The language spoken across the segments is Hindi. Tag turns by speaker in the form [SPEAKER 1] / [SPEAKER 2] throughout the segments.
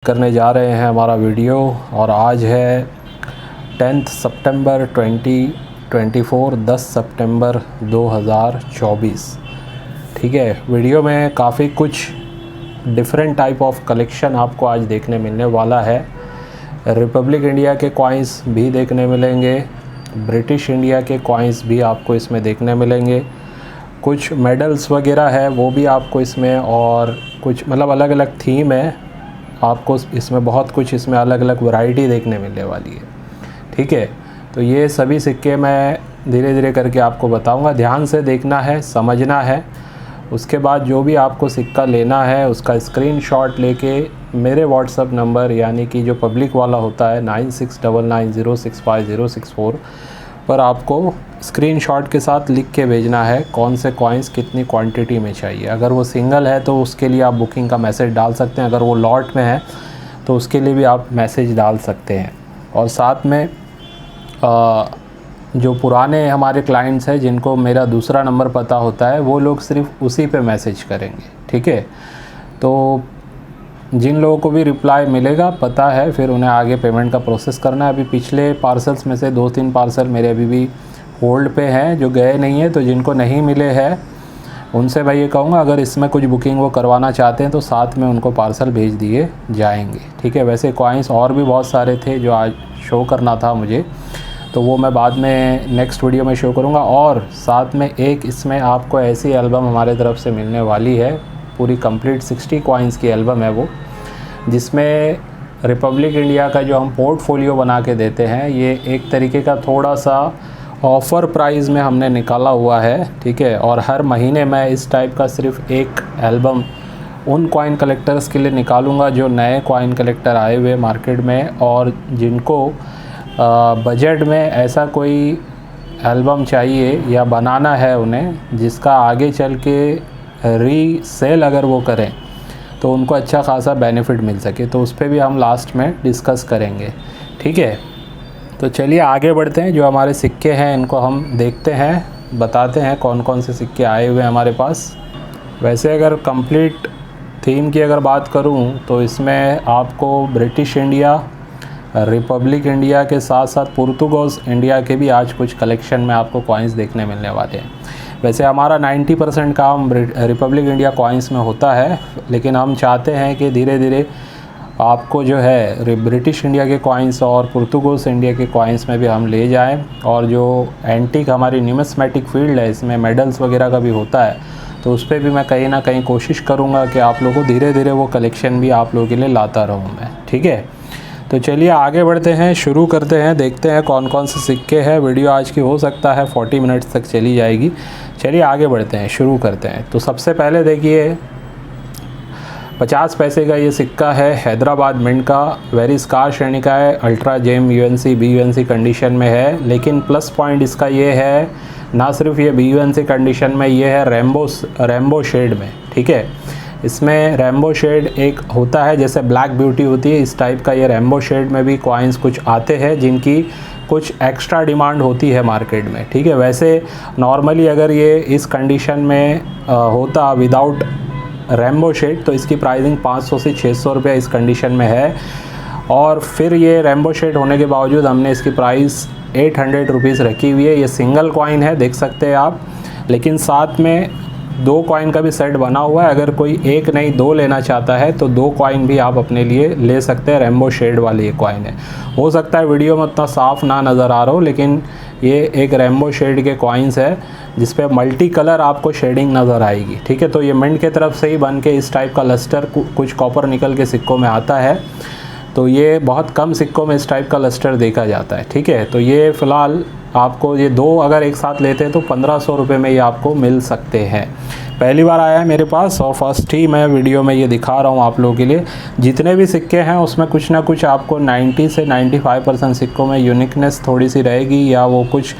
[SPEAKER 1] करने जा रहे हैं हमारा वीडियो। और आज है 10 सितंबर 2024, 10 सितंबर 2024। ठीक है, वीडियो में काफ़ी कुछ डिफरेंट टाइप ऑफ कलेक्शन आपको आज देखने मिलने वाला है। रिपब्लिक इंडिया के कॉइन्स भी देखने मिलेंगे, ब्रिटिश इंडिया के कॉइन्स भी आपको इसमें देखने मिलेंगे, कुछ मेडल्स वगैरह है वो भी आपको इसमें, और कुछ मतलब अलग अलग थीम है आपको इसमें, बहुत कुछ इसमें अलग अलग वैरायटी देखने मिलने वाली है। ठीक है, तो ये सभी सिक्के मैं धीरे धीरे करके आपको बताऊंगा, ध्यान से देखना है, समझना है। उसके बाद जो भी आपको सिक्का लेना है उसका स्क्रीनशॉट लेके मेरे व्हाट्सअप नंबर यानी कि जो पब्लिक वाला होता है 9699065064 पर आपको स्क्रीनशॉट के साथ लिख के भेजना है कौन से कॉइन्स कितनी क्वांटिटी में चाहिए। अगर वो सिंगल है तो उसके लिए आप बुकिंग का मैसेज डाल सकते हैं, अगर वो लॉट में है तो उसके लिए भी आप मैसेज डाल सकते हैं। और साथ में जो पुराने हमारे क्लाइंट्स हैं जिनको मेरा दूसरा नंबर पता होता है वो लोग सिर्फ उसी पे मैसेज करेंगे। ठीक है, तो जिन लोगों को भी रिप्लाई मिलेगा पता है फिर उन्हें आगे पेमेंट का प्रोसेस करना है। अभी पिछले पार्सल्स में से 2-3 पार्सल मेरे अभी भी होल्ड पे हैं जो गए नहीं हैं, तो जिनको नहीं मिले हैं उनसे मैं ये कहूँगा अगर इसमें कुछ बुकिंग वो करवाना चाहते हैं तो साथ में उनको पार्सल भेज दिए जाएंगे। ठीक है, वैसे कॉइन्स और भी बहुत सारे थे जो आज शो करना था मुझे, तो वो मैं बाद में नेक्स्ट वीडियो में शो करूँगा। और साथ में एक इसमें आपको ऐसी एल्बम हमारे तरफ से मिलने वाली है, पूरी कंप्लीट 60 कॉइन्स की एल्बम है वो, जिसमें रिपब्लिक इंडिया का जो हम पोर्टफोलियो बना के देते हैं ये एक तरीके का थोड़ा सा ऑफ़र प्राइस में हमने निकाला हुआ है। ठीक है, और हर महीने मैं इस टाइप का सिर्फ एक एल्बम उन कॉइन कलेक्टर्स के लिए निकालूंगा जो नए कॉइन कलेक्टर आए हुए मार्केट में और जिनको बजट में ऐसा कोई एल्बम चाहिए या बनाना है उन्हें जिसका आगे चल के रीसेल अगर वो करें तो उनको अच्छा खासा बेनिफिट मिल सके, तो उस पर भी हम लास्ट में डिस्कस करेंगे। ठीक है, तो चलिए आगे बढ़ते हैं। जो हमारे सिक्के हैं इनको हम देखते हैं, बताते हैं कौन कौन से सिक्के आए हुए हैं हमारे पास। वैसे अगर कंप्लीट थीम की अगर बात करूं तो इसमें आपको ब्रिटिश इंडिया, रिपब्लिक इंडिया के साथ साथ पुर्तगाल इंडिया के भी आज कुछ कलेक्शन में आपको कॉइन्स देखने मिलने वाले हैं। वैसे हमारा 90% काम रिपब्लिक इंडिया कॉइन्स में होता है, लेकिन हम चाहते हैं कि धीरे धीरे आपको जो है ब्रिटिश इंडिया के कॉइन्स और पुर्तगाल इंडिया के कॉइन्स में भी हम ले जाएं। और जो एंटीक हमारी न्यूमिस्मेटिक फील्ड है इसमें मेडल्स वगैरह का भी होता है, तो उस पर भी मैं कहीं ना कहीं कोशिश करूँगा कि आप लोगों को धीरे धीरे वो कलेक्शन भी आप लोगों के लिए लाता रहूँ मैं। ठीक है, तो चलिए आगे बढ़ते हैं, शुरू करते हैं, देखते हैं कौन कौन से सिक्के हैं। वीडियो आज की हो सकता है 40 मिनट्स तक चली जाएगी। चलिए आगे बढ़ते हैं, शुरू करते हैं। तो सबसे पहले देखिए 50 पैसे का ये सिक्का है, हैदराबाद मिंट का, वेरी स्कार श्रेणी का है, ultra gem UNC BUNC condition में है। लेकिन प्लस पॉइंट इसका ये है, ना सिर्फ ये BUNC कंडीशन में, ये है रेम्बो शेड में। ठीक है, इसमें रेम्बो शेड एक होता है जैसे ब्लैक ब्यूटी होती है, इस टाइप का ये रेम्बो शेड में भी कॉइन्स कुछ आते हैं जिनकी कुछ एक्स्ट्रा डिमांड होती है मार्केट में। ठीक है, वैसे नॉर्मली अगर ये इस कंडीशन में होता विदाउट रेम्बो शेड तो इसकी प्राइसिंग 500 से 600 रुपये इस कंडीशन में है। और फिर ये रेम्बो शेड होने के बावजूद हमने इसकी प्राइस 800 रुपीज़ रखी हुई है। ये सिंगल कॉइन है, देख सकते हैं आप, लेकिन साथ में 2 कॉइन का भी सेट बना हुआ है। अगर कोई एक नहीं 2 लेना चाहता है तो 2 कॉइन भी आप अपने लिए ले सकते हैं। रेम्बो शेड वाली ये कॉइन है, हो सकता है वीडियो में उतना साफ़ ना नज़र आ रहा हो, लेकिन ये एक रेम्बो शेड के कॉइन्स है जिस पे मल्टी कलर आपको शेडिंग नज़र आएगी। ठीक है, तो ये मिंट की तरफ से ही बन के इस टाइप का लस्टर कुछ कॉपर निकल के सिक्कों में आता है, तो ये बहुत कम सिक्कों में इस टाइप का लस्टर देखा जाता है। ठीक है, तो ये फ़िलहाल आपको ये 2 अगर एक साथ लेते हैं तो 1500 रुपये में ये आपको मिल सकते हैं। पहली बार आया है मेरे पास और फर्स्ट ही मैं वीडियो में ये दिखा रहा हूँ आप लोगों के लिए। जितने भी सिक्के हैं उसमें कुछ ना कुछ आपको 90 से 95% सिक्कों में यूनिकनेस थोड़ी सी रहेगी, या वो कुछ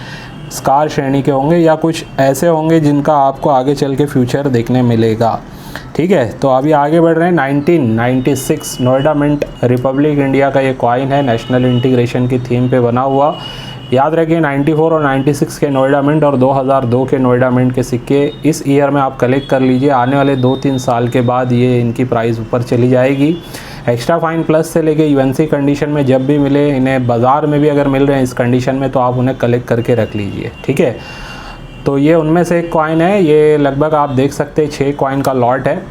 [SPEAKER 1] स्कार श्रेणी के होंगे या कुछ ऐसे होंगे जिनका आपको आगे चल के फ्यूचर देखने मिलेगा। ठीक है, तो अभी आगे बढ़ रहे हैं। 1996 नोएडा मिंट रिपब्लिक इंडिया का ये कॉइन है, नेशनल इंटीग्रेशन की थीम पे बना हुआ। याद रखिए 94 और 96 के नोएडा मिंट और 2002 के नोएडा मिंट के सिक्के इस ईयर में आप कलेक्ट कर लीजिए। आने वाले 2-3 साल के बाद ये इनकी प्राइस ऊपर चली जाएगी। एक्स्ट्रा फाइन प्लस से लेके यूएनसी कंडीशन में जब भी मिले, इन्हें बाज़ार में भी अगर मिल रहे हैं इस कंडीशन में, तो आप उन्हें कलेक्ट करके रख लीजिए, ठीक है। तो ये उनमें से एक कॉइन है, ये लगभग आप देख सकते हैं 6 कॉइन का लॉट है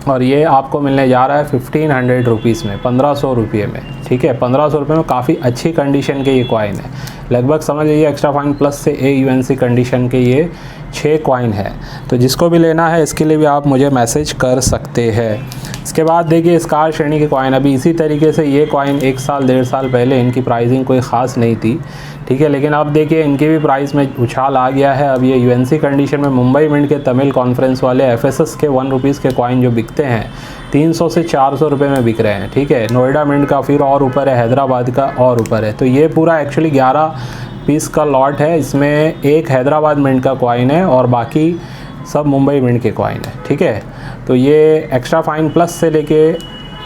[SPEAKER 1] और ये आपको मिलने जा रहा है 1500 रुपीज़ में, 1500 रुपये में, ठीक है। 1500 रुपये में काफ़ी अच्छी कंडीशन के ये कॉइन है, लगभग समझ लीजिए एक्स्ट्रा फाइन प्लस से AUNC कंडीशन के ये 6 कॉइन है। तो जिसको भी लेना है इसके लिए भी आप मुझे मैसेज कर सकते हैं। इसके बाद देखिए स्कार श्रेणी के कॉइन, अभी इसी तरीके से ये कॉइन 1 साल 1.5 साल पहले इनकी प्राइसिंग कोई ख़ास नहीं थी, ठीक है, लेकिन अब देखिए इनकी भी प्राइस में उछाल आ गया है। अब ये UNC कंडीशन में मुंबई मिंट के तमिल कॉन्फ्रेंस वाले FSS के 1 रुपीज़ के कॉइन जो बिकते हैं 300 से 400 रुपये में बिक रहे हैं, ठीक है। नोएडा मिंट का फिर और ऊपर है, हैदराबाद का और ऊपर है। तो ये पूरा एक्चुअली 11 पीस का लॉट है, इसमें एक हैदराबाद मिंट का कॉइन है और बाकी सब मुंबई मिंट के कॉइन है, ठीक है। तो ये एक्स्ट्रा फाइन प्लस से लेके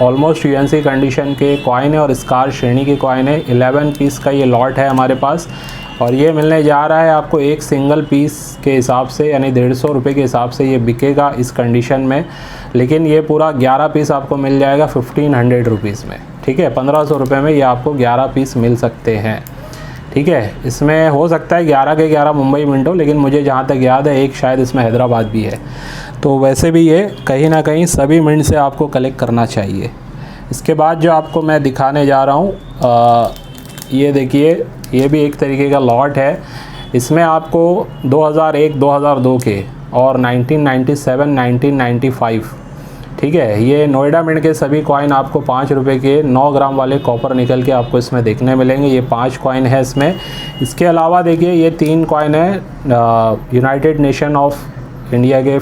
[SPEAKER 1] ऑलमोस्ट UNC कंडीशन के कॉइन है और स्कार श्रेणी के कॉइन है। 11 पीस का ये लॉट है हमारे पास और ये मिलने जा रहा है आपको एक सिंगल पीस के हिसाब से, यानी 150 रुपये के हिसाब से ये बिकेगा इस कंडीशन में। लेकिन ये पूरा 11 पीस आपको मिल जाएगा 1500 रुपीज़ में, ठीक है। 1500 रुपये में ये आपको 11 पीस मिल सकते हैं, ठीक है। इसमें हो सकता है 11 के 11 मुंबई मिंट हो, लेकिन मुझे जहाँ तक याद है एक शायद इसमें हैदराबाद भी है। तो वैसे भी ये कहीं ना कहीं सभी मिंट से आपको कलेक्ट करना चाहिए। इसके बाद जो आपको मैं दिखाने जा रहा हूँ ये देखिए, ये भी एक तरीके का लॉट है। इसमें आपको 2001, 2002 के और 1997, 1995, ठीक है, ये नोएडा मिंट के सभी कॉइन आपको 5 रुपये के 9 ग्राम वाले कॉपर निकल के आपको इसमें देखने मिलेंगे। ये 5 कॉइन है इसमें। इसके अलावा देखिए ये 3 कॉइन है यूनाइटेड नेशन ऑफ इंडिया के,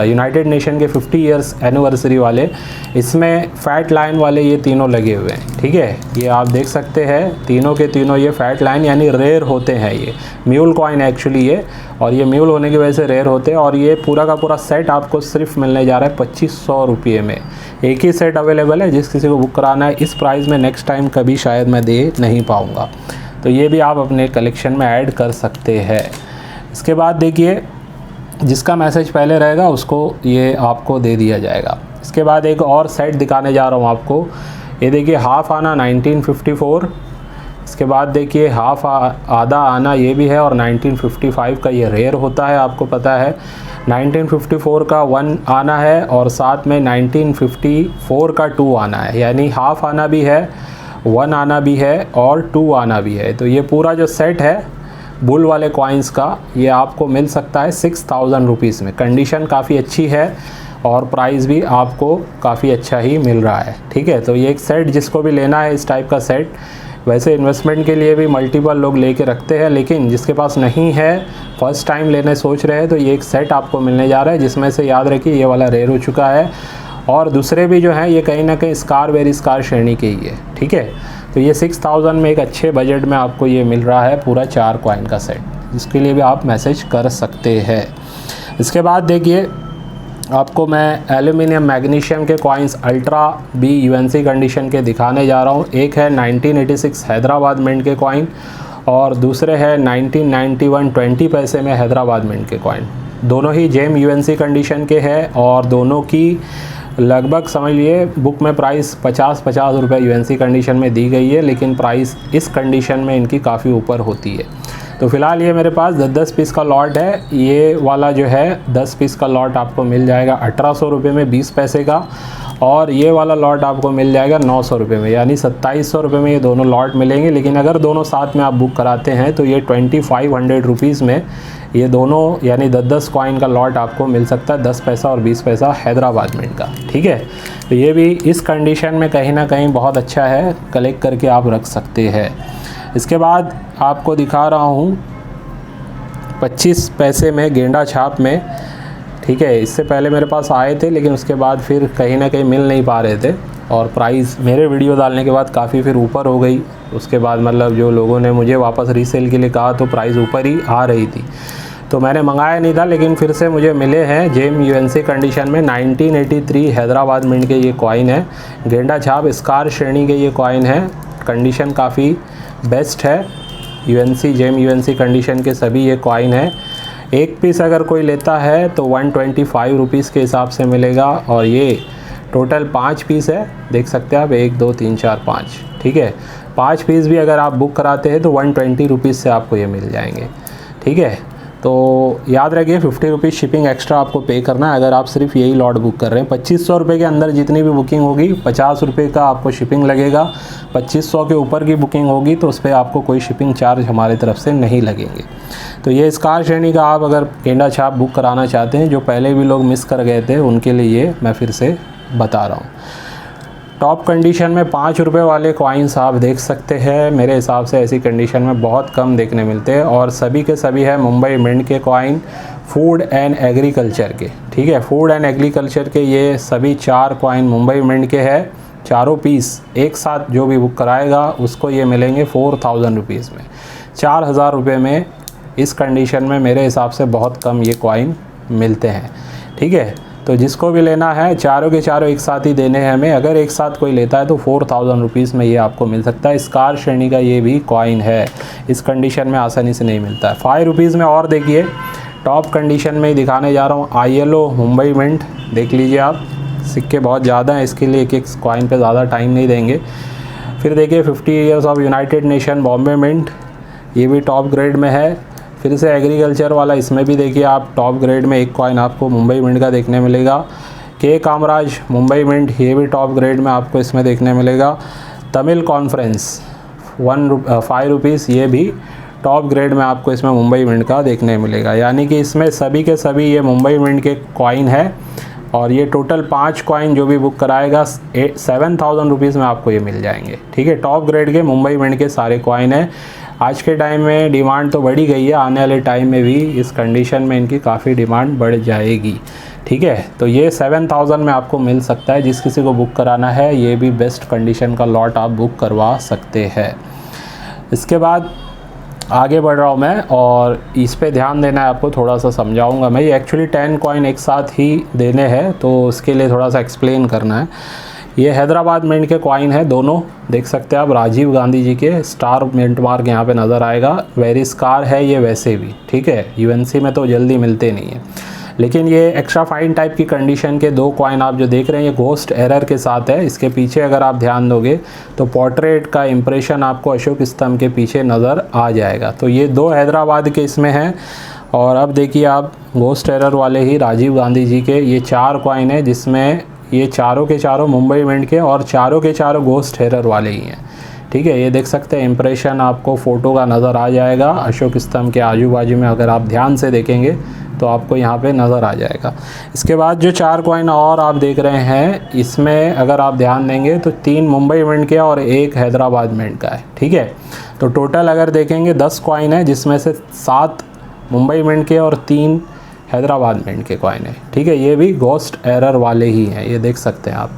[SPEAKER 1] यूनाइटेड नेशन के 50 ईयर्स एनिवर्सरी वाले। इसमें फैट लाइन वाले ये तीनों लगे हुए हैं, ठीक है। ये आप देख सकते हैं तीनों के तीनों ये फैट लाइन यानी रेयर होते हैं। ये म्यूल कॉइन है एक्चुअली ये, और ये म्यूल होने की वजह से रेयर होते हैं। और ये पूरा का पूरा सेट आपको सिर्फ मिलने जा रहा है 2500 रुपये में। एक ही सेट अवेलेबल है, जिस किसी को बुक कराना है इस प्राइस में नेक्स्ट टाइम कभी शायद मैं दे नहीं पाऊँगा। तो ये भी आप अपने कलेक्शन में ऐड कर सकते हैं। इसके बाद देखिए जिसका मैसेज पहले रहेगा उसको ये आपको दे दिया जाएगा। इसके बाद एक और सेट दिखाने जा रहा हूँ आपको। ये देखिए हाफ आना 1954, इसके बाद देखिए हाफ आधा आना ये भी है, और 1955 का ये रेयर होता है, आपको पता है। 1954 का 1 आना है और साथ में 1954 का 2 आना है, यानी हाफ आना भी है, 1 आना भी है और 2 आना भी है। तो ये पूरा जो सेट है बुल वाले कॉइन्स का ये आपको मिल सकता है 6000 रुपीज़ में। कंडीशन काफ़ी अच्छी है और प्राइस भी आपको काफ़ी अच्छा ही मिल रहा है, ठीक है। तो ये एक सेट जिसको भी लेना है इस टाइप का सेट, वैसे इन्वेस्टमेंट के लिए भी मल्टीपल लोग लेके रखते हैं, लेकिन जिसके पास नहीं है, फर्स्ट टाइम लेने सोच रहे हैं, तो ये एक सेट आपको मिलने जा रहा है, जिसमें से याद रखिए ये वाला रेयर हो चुका है और दूसरे भी जो हैं ये कहीं ना कहीं स्कार वेरी स्कार श्रेणी के ही है, ठीक है। तो ये 6000 में एक अच्छे बजट में आपको ये मिल रहा है पूरा 4 कॉइन का सेट, जिसके लिए भी आप मैसेज कर सकते हैं। इसके बाद देखिए आपको मैं एल्यूमिनियम मैग्नीशियम के coins ultra B UNC condition के दिखाने जा रहा हूँ। एक है 1986 हैदराबाद मिंट के कॉइन और दूसरे है 1991 20 पैसे में हैदराबाद मिंट के कॉइन। दोनों ही जेम UNC कंडीशन के हैं और दोनों की लगभग समझ लिए बुक में प्राइस 50 रुपये UNC कंडीशन में दी गई है, लेकिन प्राइस इस कंडीशन में इनकी काफ़ी ऊपर होती है। तो फ़िलहाल ये मेरे पास 10 पीस का लॉट है। ये वाला जो है 10 पीस का लॉट आपको मिल जाएगा 1800 रुपये में 20 पैसे का, और ये वाला लॉट आपको मिल जाएगा 900 रुपये में, यानी 2700 रुपये में ये दोनों लॉट मिलेंगे। लेकिन अगर दोनों साथ में आप बुक कराते हैं तो ये 2500 रुपीज़ में ये दोनों यानी 10 कॉइन का लॉट आपको मिल सकता है, 10 पैसा और 20 पैसा हैदराबाद मिंट का, ठीक है। तो ये भी इस कंडीशन में कहीं ना कहीं बहुत अच्छा है, कलेक्ट करके आप रख सकते हैं। इसके बाद आपको दिखा रहा हूँ 25 पैसे में गेंडा छाप में, ठीक है। इससे पहले मेरे पास आए थे, लेकिन उसके बाद फिर कहीं ना कहीं मिल नहीं पा रहे थे और प्राइस मेरे वीडियो डालने के बाद काफ़ी फिर ऊपर हो गई। उसके बाद मतलब जो लोगों ने मुझे वापस रीसेल के लिए कहा तो प्राइस ऊपर ही आ रही थी, तो मैंने मंगाया नहीं था, लेकिन फिर से मुझे मिले हैं जेम UNC कंडीशन में 1983 हैदराबाद मिंट के ये कॉइन है। गेंडा छाप स्कार श्रेणी के ये कॉइन है, कंडीशन काफ़ी बेस्ट है। UNC जेम UNC कंडीशन के सभी ये कॉइन है। एक पीस अगर कोई लेता है तो 125 रुपीज़ के हिसाब से मिलेगा, और ये टोटल 5 पीस है, देख सकते हैं आप, 1 2 3 4 5, ठीक है। 5 पीस भी अगर आप बुक कराते हैं तो 120 रुपीज़ से आपको ये मिल जाएंगे, ठीक है। तो याद रखिए 50 रुपीज़ शिपिंग एक्स्ट्रा आपको पे करना है अगर आप सिर्फ यही लॉट बुक कर रहे हैं। 2500 रुपये के अंदर जितनी भी बुकिंग होगी 50 रुपये का आपको शिपिंग लगेगा। 2500 के ऊपर की बुकिंग होगी तो उस पर आपको कोई शिपिंग चार्ज हमारी तरफ से नहीं लगेंगे। तो ये स्कार श्रेणी का आप अगर गेंडा छाप बुक कराना चाहते हैं, जो पहले भी लोग मिस कर गए थे उनके लिए ये मैं फिर से बता रहा हूँ। टॉप कंडीशन में 5 रुपये वाले कॉइन्स आप देख सकते हैं। मेरे हिसाब से ऐसी कंडीशन में बहुत कम देखने मिलते हैं और सभी के सभी है मुंबई मिंट के कॉइन, फूड एंड एग्रीकल्चर के, ठीक है। फूड एंड एग्रीकल्चर के ये सभी 4 कॉइन मुंबई मिंट के हैं। चारों पीस एक साथ जो भी बुक कराएगा उसको ये मिलेंगे 4000 रुपीज़ में, 4000 रुपये में। इस कंडीशन में मेरे हिसाब से बहुत कम ये कॉइन मिलते हैं, ठीक है। तो जिसको भी लेना है चारों के चारों एक साथ ही देने हैं हमें। अगर एक साथ कोई लेता है तो 4000 रुपीज़ में ये आपको मिल सकता है। स्कार श्रेणी का ये भी कॉइन है, इस कंडीशन में आसानी से नहीं मिलता है। 5 रुपीज़ में और देखिए, टॉप कंडीशन में ही दिखाने जा रहा हूँ। ILO मुंबई मिंट देख लीजिए आप, सिक्के बहुत ज़्यादा हैं, इसके लिए एक एक कॉइन पे ज़्यादा टाइम नहीं देंगे। फिर देखिए 50 years of United Nation Bombay mint, ये भी टॉप ग्रेड में है। फिर से एग्रीकल्चर वाला, इसमें भी देखिए आप टॉप ग्रेड में एक कॉइन आपको मुंबई मिंट का देखने मिलेगा। के कामराज मुंबई मिंट, ये भी टॉप ग्रेड में आपको इसमें देखने मिलेगा। तमिल कॉन्फ्रेंस 5 रुपीज़, ये भी टॉप ग्रेड में आपको इसमें मुंबई मिंट का देखने मिलेगा। यानी कि इसमें सभी के सभी ये मुंबई मिंट के कॉइन है और ये टोटल 5 कॉइन जो भी बुक कराएगा 7000 रुपीज़ में आपको ये मिल जाएंगे, ठीक है। टॉप ग्रेड के मुंबई मिंट के सारे कॉइन हैं। आज के टाइम में डिमांड तो बढ़ी गई है, आने वाले टाइम में भी इस कंडीशन में इनकी काफ़ी डिमांड बढ़ जाएगी, ठीक है। तो ये 7000 में आपको मिल सकता है। जिस किसी को बुक कराना है ये भी बेस्ट कंडीशन का लॉट आप बुक करवा सकते हैं। इसके बाद आगे बढ़ रहा हूँ मैं और इस पे ध्यान देना है आपको, थोड़ा सा समझाऊंगा मैं। ये एक्चुअली 10 कॉइन एक साथ ही देने हैं तो उसके लिए थोड़ा सा एक्सप्लेन करना है। ये हैदराबाद मिंट के कॉइन है दोनों, देख सकते हैं आप, राजीव गांधी जी के स्टार मिंट मार्क यहाँ पे नज़र आएगा। वेरी स्कार है ये वैसे भी, ठीक है। UNC में तो जल्दी मिलते नहीं है, लेकिन ये एक्स्ट्रा फाइन टाइप की कंडीशन के 2 कॉइन आप जो देख रहे हैं ये घोस्ट एरर के साथ है। इसके पीछे अगर आप ध्यान दोगे तो पोर्ट्रेट का इम्प्रेशन आपको अशोक स्तंभ के पीछे नज़र आ जाएगा। तो ये 2 हैदराबाद के इसमें हैं। और अब देखिए आप, घोस्ट एरर वाले ही राजीव गांधी जी के ये 4 कॉइन है, जिसमें ये चारों के चारों मुंबई मिंट के और चारों के चारों घोस्ट एरर वाले ही हैं, ठीक है। ये देख सकते हैं इम्प्रेशन आपको फ़ोटो का नज़र आ जाएगा अशोक स्तंभ के आजू बाजू में, अगर आप ध्यान से देखेंगे तो आपको यहाँ पे नज़र आ जाएगा। इसके बाद जो 4 कॉइन और आप देख रहे हैं इसमें अगर आप ध्यान देंगे तो 3 मुंबई मिंट के और 1 हैदराबाद मिंट का है, ठीक है। तो टोटल अगर देखेंगे 10 कॉइन है, जिसमें से 7 मुंबई मिंट के और 3 हैदराबाद मिंट के कॉइन है, ठीक है। ये भी घोस्ट एरर वाले ही हैं, ये देख सकते हैं आप,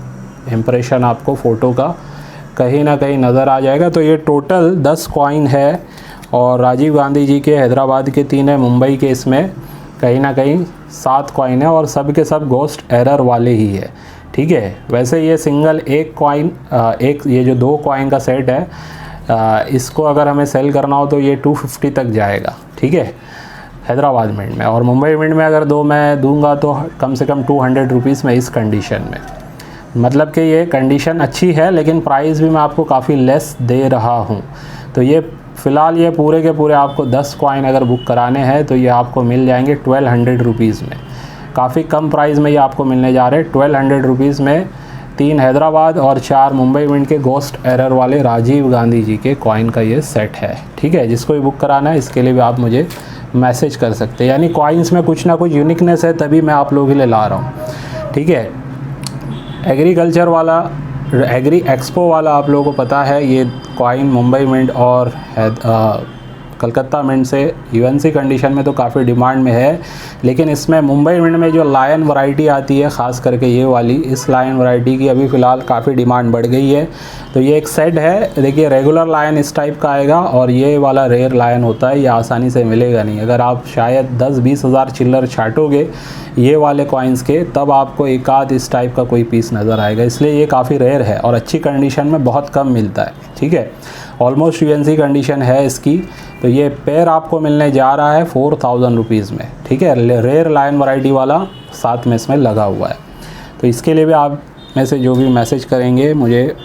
[SPEAKER 1] इम्प्रेशन आपको फ़ोटो का कहीं ना कहीं नज़र आ जाएगा। तो ये टोटल 10 कॉइन है और राजीव गांधी जी के हैदराबाद के 3 है, मुंबई के इसमें कहीं ना कहीं 7 कॉइन है और सब के सब घोस्ट एरर वाले ही है, ठीक है। वैसे ये सिंगल एक कॉइन, एक ये जो 2 कॉइन का सेट है, इसको अगर हमें सेल करना हो तो ये 250 तक जाएगा, ठीक है, हैदराबाद मिंट में। और मुंबई मिंट में अगर 2 मैं दूंगा तो कम से कम 200 रुपीज़ में इस कंडीशन में। मतलब कि ये कंडीशन अच्छी है लेकिन प्राइस भी मैं आपको काफ़ी लेस दे रहा हूँ। तो ये फ़िलहाल ये पूरे के पूरे आपको 10 कॉइन अगर बुक कराने हैं तो ये आपको मिल जाएंगे 1200 रुपीज़ में। काफ़ी कम प्राइस में ये आपको मिलने जा रहे हैं। 1200 रुपीज़ में 3 हैदराबाद और 4 मुंबई मिंट के घोस्ट एरर वाले राजीव गांधी जी के कॉइन का ये सेट है, ठीक है। जिसको भी बुक कराना है इसके लिए भी आप मुझे मैसेज कर सकते हैं। यानी कॉइन्स में कुछ ना कुछ यूनिकनेस है तभी मैं आप लोगों के लिए ला रहा हूँ, ठीक है। एग्रीकल्चर वाला, एग्री एक्सपो वाला आप लोगों को पता है, ये कॉइन मुंबई मिंट और कलकत्ता मिंट से UNC कंडीशन में तो काफ़ी डिमांड में है, लेकिन इसमें मुंबई मिंट में जो लायन वैरायटी आती है, ख़ास करके ये वाली, इस लायन वैरायटी की अभी फ़िलहाल काफ़ी डिमांड बढ़ गई है। तो ये एक सेट है, देखिए रेगुलर लायन इस टाइप का आएगा और ये वाला रेयर लायन होता है, ये आसानी से मिलेगा नहीं। अगर आप शायद 10-20 हज़ार चिल्लर छाटोगे ये वाले कॉइन्स के, तब आपको एक आध इस टाइप का कोई पीस नज़र आएगा, इसलिए ये काफ़ी रेयर है और अच्छी कंडीशन में बहुत कम मिलता है, ठीक है। ऑलमोस्ट UNC कंडीशन है इसकी। तो ये पेयर आपको मिलने जा रहा है 4000 रुपीज़ में, ठीक है। रेयर लायन वैरायटी वाला साथ में इसमें लगा हुआ है। तो इसके लिए भी आप में से जो भी मैसेज करेंगे मुझे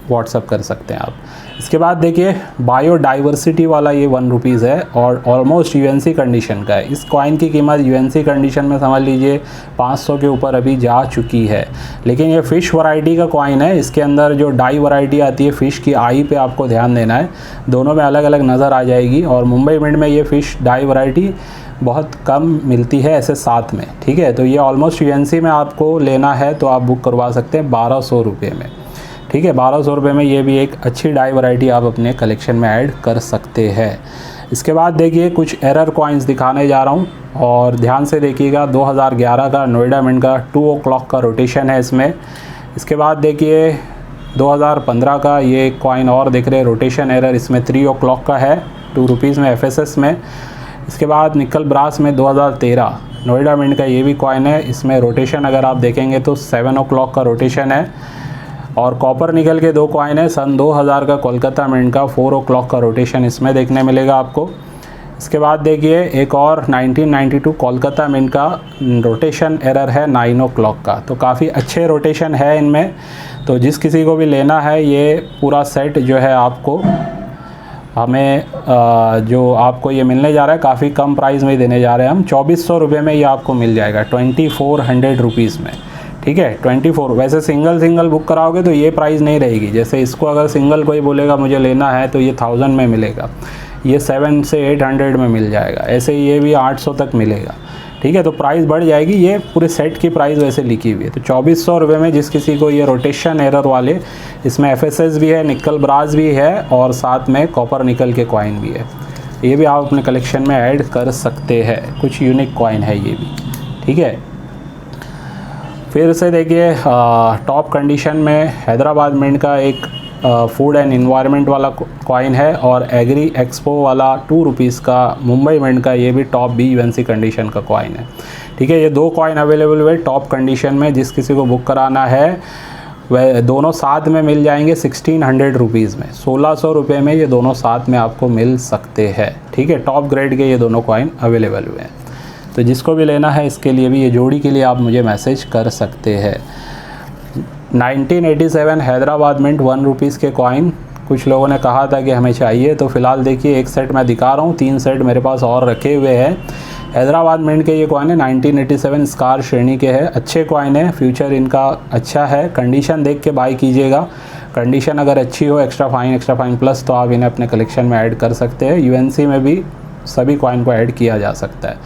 [SPEAKER 1] व्हाट्सअप कर सकते हैं आप। इसके बाद देखिए बायोडाइवर्सिटी वाला ये 1 रुपीज़ है और ऑलमोस्ट यूएनसी कंडीशन का है। इस कॉइन की कीमत यूएनसी कंडीशन में समझ लीजिए 500 के ऊपर अभी जा चुकी है। लेकिन ये फ़िश वैरायटी का कॉइन है, इसके अंदर जो डाई वैरायटी आती है फ़िश की आई पे आपको ध्यान देना है, दोनों में अलग अलग नज़र आ जाएगी। और मुंबई मिंट में ये फ़िश डाई वैरायटी बहुत कम मिलती है ऐसे साथ में, ठीक है। तो ये ऑलमोस्ट यूएनसी में आपको लेना है तो आप बुक करवा सकते हैं 1200 रुपये में, ठीक है। 1200 रुपये में ये भी एक अच्छी डाई वैरायटी आप अपने कलेक्शन में ऐड कर सकते हैं। इसके बाद देखिए कुछ एरर कॉइन्स दिखाने जा रहा हूँ और ध्यान से देखिएगा। 2011 का नोएडा मिंट का 2 o'clock का रोटेशन है इसमें। इसके बाद देखिए 2015 का ये कॉइन और देख रहे हैं, रोटेशन एरर इसमें 3 o'clock का है 2 रुपीज़ में एफएसएस में। इसके बाद निकल ब्रास में 2013 नोएडा मिंट का ये भी कॉइन है, इसमें रोटेशन अगर आप देखेंगे तो 7 o'clock का रोटेशन है। और कॉपर निकल के 2 कॉइन है, सन 2000 का कोलकाता मिंट का 4 o'clock का रोटेशन इसमें देखने मिलेगा आपको। इसके बाद देखिए एक और 1992 कोलकाता मिंट का रोटेशन एरर है 9 o'clock का, तो काफ़ी अच्छे रोटेशन है इनमें। तो जिस किसी को भी लेना है ये पूरा सेट जो है आपको हमें जो आपको ये मिलने जा रहा है काफ़ी कम प्राइस में ही देने जा रहे हैं हम। 2400 रुपये में ये आपको मिल जाएगा 2400 रुपीज़ में, ठीक है। 24 वैसे सिंगल बुक कराओगे तो ये प्राइस नहीं रहेगी। जैसे इसको अगर सिंगल कोई बोलेगा मुझे लेना है तो ये 1000 में मिलेगा, ये 700 से 800 में मिल जाएगा, ऐसे ये भी 800 तक मिलेगा, ठीक है। तो प्राइस बढ़ जाएगी, ये पूरे सेट की प्राइस वैसे लिखी हुई है। तो 2400 रुपये में जिस किसी को ये रोटेशन एरर वाले, इसमें एफएसएस भी है, निकल ब्रास भी है और साथ में कॉपर निकल के कॉइन भी है, ये भी आप अपने कलेक्शन में ऐड कर सकते हैं। कुछ यूनिक कॉइन है ये भी, ठीक है। फिर से देखिए टॉप कंडीशन में हैदराबाद मिंट का एक फूड एंड इन्वायरमेंट वाला कॉइन है और एग्री एक्सपो वाला 2 रुपीज़ का मुंबई मिंट का ये भी टॉप बी यूएनसी कंडीशन का कॉइन है, ठीक है। ये 2 कॉइन अवेलेबल हुए टॉप कंडीशन में, जिस किसी को बुक कराना है वह दोनों साथ में मिल जाएंगे 1600 रुपीज़ में। 1600 रुपये में ये दोनों साथ में आपको मिल सकते हैं, ठीक है। टॉप ग्रेड के ये दोनों कॉइन अवेलेबल हुए हैं, तो जिसको भी लेना है इसके लिए भी, ये जोड़ी के लिए आप मुझे मैसेज कर सकते हैं। 1987 हैदराबाद मिंट 1 रुपीज़ के कॉइन कुछ लोगों ने कहा था कि हमें चाहिए, तो फ़िलहाल देखिए एक सेट मैं दिखा रहा हूँ, 3 सेट मेरे पास और रखे हुए हैं। हैदराबाद मिंट के ये कॉइन है, 1987 स्कार श्रेणी के हैं, अच्छे कॉइन है, फ्यूचर इनका अच्छा है। कंडीशन देख के बाई कीजिएगा, कंडीशन अगर अच्छी हो, एक्स्ट्रा फाइन प्लस, तो आप इन्हें अपने कलेक्शन में ऐड कर सकते हैं। यूएनसी में भी सभी कॉइन को ऐड किया जा सकता है।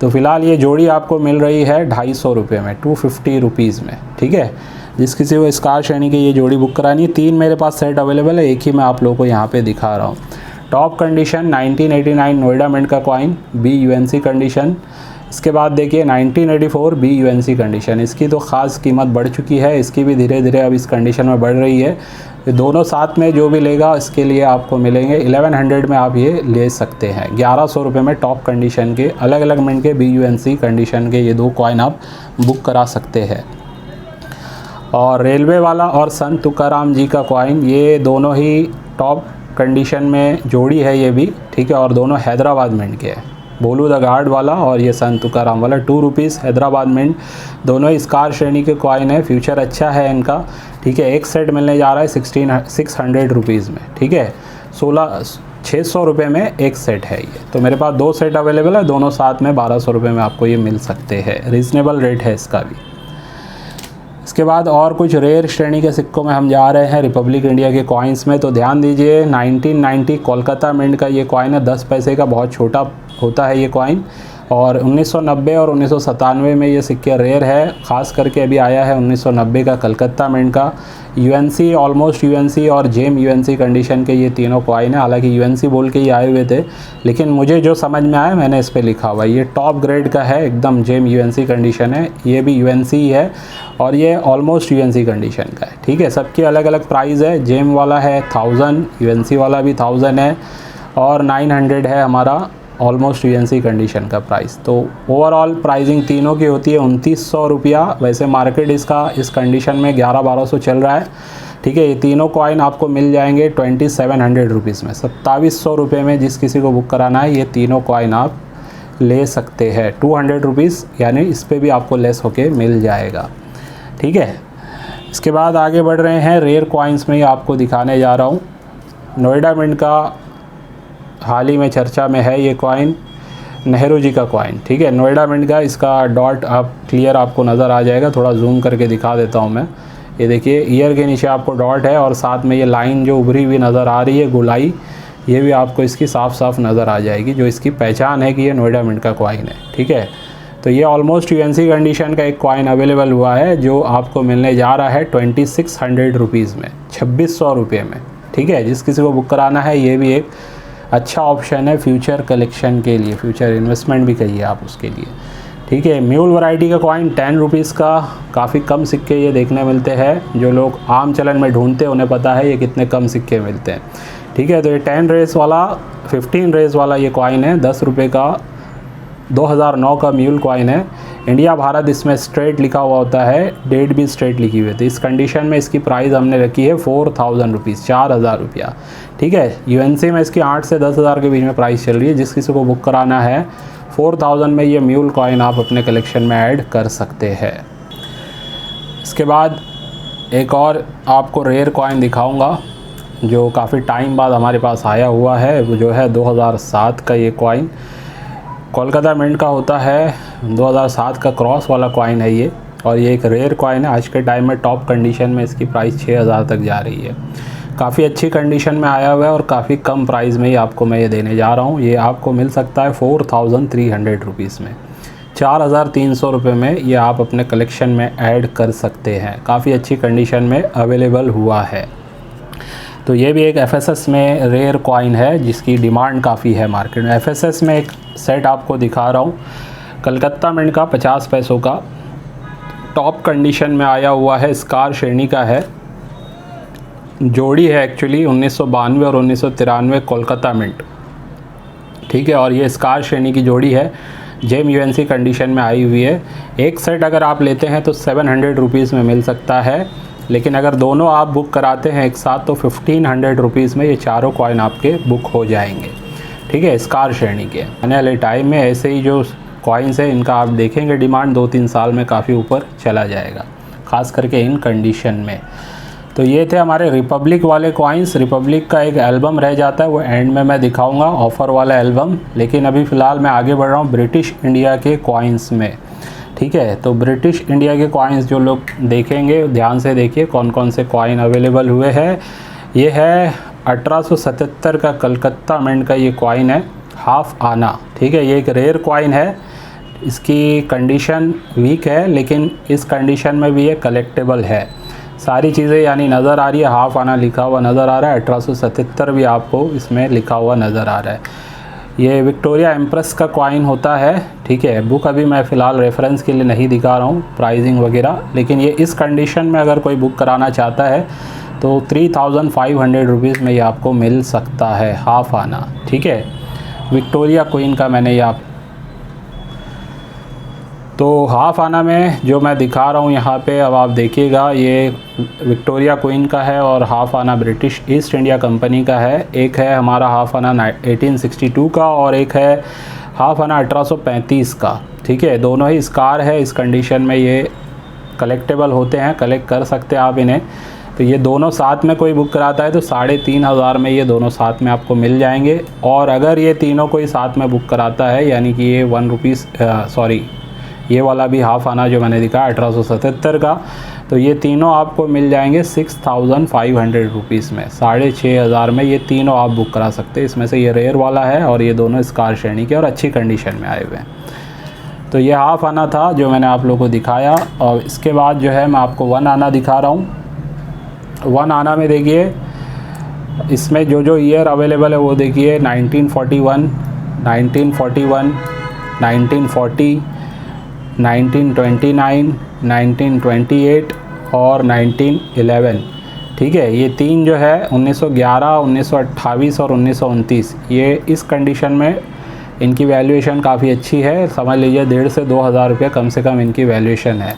[SPEAKER 1] तो फ़िलहाल ये जोड़ी आपको मिल रही है 250 रुपये में, 250 रुपीज़ में, ठीक है। जिस किसी को स्कार श्रेणी की ये जोड़ी बुक करानी है, 3 मेरे पास सेट अवेलेबल है, एक ही मैं आप लोगों को यहाँ पे दिखा रहा हूँ। टॉप कंडीशन 1989 नोएडा मिंट का कॉइन बी यूएनसी कंडीशन। इसके बाद देखिए 1984 बी यूएनसी कंडीशन, इसकी तो ख़ास कीमत बढ़ चुकी है, इसकी भी धीरे धीरे अब इस कंडीशन में बढ़ रही है। दोनों साथ में जो भी लेगा इसके लिए आपको मिलेंगे 1100 में, आप ये ले सकते हैं। 1100 रुपये में टॉप कंडीशन के अलग अलग मिंट के बी यूएनसी कंडीशन के ये 2 कॉइन आप बुक करा सकते हैं। और रेलवे वाला और संत तुकाराम जी का कॉइन, ये दोनों ही टॉप कंडीशन में जोड़ी है ये भी, ठीक है। और दोनों हैदराबाद मिंट के हैं, बोलू द गार्ड वाला और ये संत तुकाराम वाला 2 रुपीज़ हैदराबाद मिंट, दोनों ही स्कार श्रेणी के कॉइन है, फ्यूचर अच्छा है इनका, ठीक है। एक सेट मिलने जा रहा है 600 रुपीज़ में, ठीक है। 600 रुपये में एक सेट है ये। तो मेरे पास 2 सेट अवेलेबल है, दोनों साथ में 1200 रुपये में आपको ये मिल सकते हैं, रीज़नेबल रेट है इसका भी। इसके बाद और कुछ रेयर श्रेणी के सिक्कों में हम जा रहे हैं रिपब्लिक इंडिया के कॉइन्स में। तो ध्यान दीजिए 1990 कोलकाता मिंट का ये कॉइन है, 10 पैसे का, बहुत छोटा होता है ये कॉइन। और 1990 और 1997 में ये सिक्के रेयर है, ख़ास करके अभी आया है 1990 का कलकत्ता मिंट का। यूएनसी, ऑलमोस्ट यूएनसी और जेम यूएनसी कंडीशन के ये तीनों कॉइन है, हालांकि यूएनसी बोल के ही आए हुए थे, लेकिन मुझे जो समझ में आया मैंने इस पर लिखा हुआ है। ये टॉप ग्रेड का है, एकदम जेम यूएनसी कंडीशन है, ये भी यूएनसी ही है और ये ऑलमोस्ट यूएनसी कंडीशन का है, ठीक है। सबकी अलग अलग प्राइस है, जेम वाला है 1000, यूएनसी वाला भी 1000 है और 900 है हमारा ऑलमोस्ट यूएनसी कंडीशन का प्राइस। तो ओवरऑल प्राइसिंग तीनों की होती है 2900 रुपया। वैसे मार्केट इसका इस कंडीशन में 11-1200 चल रहा है, ठीक है। ये तीनों कॉइन आपको मिल जाएंगे 2700 रुपीज़ में, 2700 रुपये में जिस किसी को बुक कराना है ये तीनों कॉइन आप ले सकते हैं। 200 रुपीज़ यानी इस पर भी आपको लेस होके मिल जाएगा, ठीक है। इसके बाद आगे बढ़ रहे हैं, रेयर कॉइन्स में ही आपको दिखाने जा रहा हूँ। नोएडा मिंट का हाल ही में चर्चा में है ये कॉइन, नेहरू जी का कॉइन, ठीक है, नोएडा मिंट का। इसका डॉट आप क्लियर आपको नज़र आ जाएगा, थोड़ा जूम करके दिखा देता हूँ मैं। ये देखिए ईयर के नीचे आपको डॉट है और साथ में ये लाइन जो उभरी हुई नज़र आ रही है गोलाई, ये भी आपको इसकी साफ साफ नज़र आ जाएगी, जो इसकी पहचान है कि ये नोएडा मिंट का कॉइन है, ठीक है। तो ये ऑलमोस्ट यूएनसी कंडीशन का एक कॉइन अवेलेबल हुआ है, जो आपको मिलने जा रहा है 2600 रुपीज़ में, 2600 रुपये में, ठीक है। जिस किसी को बुक कराना है ये भी एक अच्छा ऑप्शन है फ्यूचर कलेक्शन के लिए, फ्यूचर इन्वेस्टमेंट भी कहिए आप उसके लिए, ठीक है। म्यूल वैरायटी का कॉइन 10 रुपीज़ का, काफ़ी कम सिक्के ये देखने मिलते हैं। जो लोग आम चलन में ढूंढते हैं उन्हें पता है ये कितने कम सिक्के मिलते हैं, ठीक है। तो ये 10 रेस वाला, 15 रेस वाला ये कॉइन है, 10 रुपये का, 2009 का म्यूल कॉइन है। इंडिया भारत इसमें स्ट्रेट लिखा हुआ होता है, डेट भी स्ट्रेट लिखी हुई थी। इस कंडीशन में इसकी प्राइस हमने रखी है 4000 रुपीज़, 4000 रुपया, ठीक है। यूएनसी में इसकी 8 से 10,000 के बीच में प्राइस चल रही है। जिस किसी को बुक कराना है 4000 में ये म्यूल कॉइन आप अपने कलेक्शन में ऐड कर सकते हैं। इसके बाद एक और आपको रेयर कॉइन दिखाऊंगा जो काफ़ी टाइम बाद हमारे पास आया हुआ है, वो जो है 2007 का ये कॉइन, कोलकाता मिंट का होता है, 2007 का क्रॉस वाला कॉइन है ये, और ये एक रेयर कॉइन है। आज के टाइम में टॉप कंडीशन में इसकी प्राइस 6000 तक जा रही है। काफ़ी अच्छी कंडीशन में आया हुआ है और काफ़ी कम प्राइस में ही आपको मैं ये देने जा रहा हूँ। ये आपको मिल सकता है 4300 रुपीज़ में, 4300 रुपये में ये आप अपने कलेक्शन में ऐड कर सकते हैं। काफ़ी अच्छी कंडीशन में अवेलेबल हुआ है। तो ये भी एक एफएसएस में रेयर कॉइन है जिसकी डिमांड काफ़ी है मार्केट में। एफएसएस में एक सेट आपको दिखा रहा हूँ, कलकत्ता मिंट का 50 पैसों का, टॉप कंडीशन में आया हुआ है, स्कार श्रेणी का है, जोड़ी है एक्चुअली 1992 और 1993 कोलकाता मिंट, ठीक है। और ये स्कार श्रेणी की जोड़ी है, जेम यूएनसी कंडीशन में आई हुई है। एक सेट अगर आप लेते हैं तो 700 रुपीज़ में मिल सकता है, लेकिन अगर दोनों आप बुक कराते हैं एक साथ तो 1500 रुपीज़ में ये चारों कॉइन आपके बुक हो जाएंगे, ठीक है, स्कार श्रेणी के। आने वाले टाइम में ऐसे ही जो कॉइन्स है इनका आप देखेंगे डिमांड 2-3 साल में काफ़ी ऊपर चला जाएगा, ख़ास करके इन कंडीशन में। तो ये थे हमारे रिपब्लिक वाले कॉइन्स। रिपब्लिक का एक एल्बम रह जाता है, वो एंड में मैं दिखाऊंगा, ऑफ़र वाला एल्बम। लेकिन अभी फ़िलहाल मैं आगे बढ़ रहा हूँ ब्रिटिश इंडिया के कॉइन्स में, ठीक है। तो ब्रिटिश इंडिया के कॉइन्स जो लोग देखेंगे ध्यान से देखिए कौन कौन से कॉइन अवेलेबल हुए हैं। ये है 1877 का कलकत्ता मिंट का ये कॉइन है, हाफ आना, ठीक है। ये एक रेयर कॉइन है, इसकी कंडीशन वीक है लेकिन इस कंडीशन में भी ये कलेक्टेबल है। सारी चीज़ें यानी नज़र आ रही है, हाफ आना लिखा हुआ नज़र आ रहा है, 1877 भी आपको इसमें लिखा हुआ नज़र आ रहा है। ये विक्टोरिया एम्प्रेस का कॉइन होता है, ठीक है। बुक अभी मैं फ़िलहाल रेफरेंस के लिए नहीं दिखा रहा हूँ, प्राइसिंग वगैरह, लेकिन ये इस कंडीशन में अगर कोई बुक कराना चाहता है तो 3500 रुपीज़ में ये आपको मिल सकता है, हाफ आना, ठीक है। विक्टोरिया क्वीन का मैंने ये आप तो हाफ आना में जो मैं दिखा रहा हूँ यहाँ पे, अब आप देखिएगा, ये विक्टोरिया क्वीन का है और हाफ आना ब्रिटिश ईस्ट इंडिया कंपनी का है। एक है हमारा हाफ आना 1862 का और एक है हाफ आना 1835 का, ठीक है। दोनों ही स्कार है, इस कंडीशन में ये कलेक्टेबल होते हैं, कलेक्ट कर सकते हैं आप इन्हें। तो ये दोनों साथ में कोई बुक कराता है तो 3500 में ये दोनों साथ में आपको मिल जाएंगे। और अगर ये तीनों कोई साथ में बुक कराता है, यानी कि ये 1 रुपीज़ सॉरी ये वाला भी हाफ आना जो मैंने दिखा 1877 का, तो ये तीनों आपको मिल जाएंगे 6500 रुपीज़ में, 6500 में ये तीनों आप बुक करा सकते हैं। इसमें से ये रेयर वाला है और ये दोनों स्कार श्रेणी के और अच्छी कंडीशन में आए हुए हैं। तो ये हाफ आना था जो मैंने आप लोगों को दिखाया। और इसके बाद जो है मैं आपको 1 आना दिखा रहा हूँ। 1 आना में देखिए इसमें जो जो ईयर अवेलेबल है वो देखिए 1941, 1941, 1940, 1929, 1928 और 1911, ठीक है। ये तीन जो है 1911, 1928 और 1929, ये इस कंडीशन में इनकी वैल्यूएशन काफ़ी अच्छी है, समझ लीजिए 1,500 से 2,000 रुपये कम से कम इनकी वैल्यूएशन है।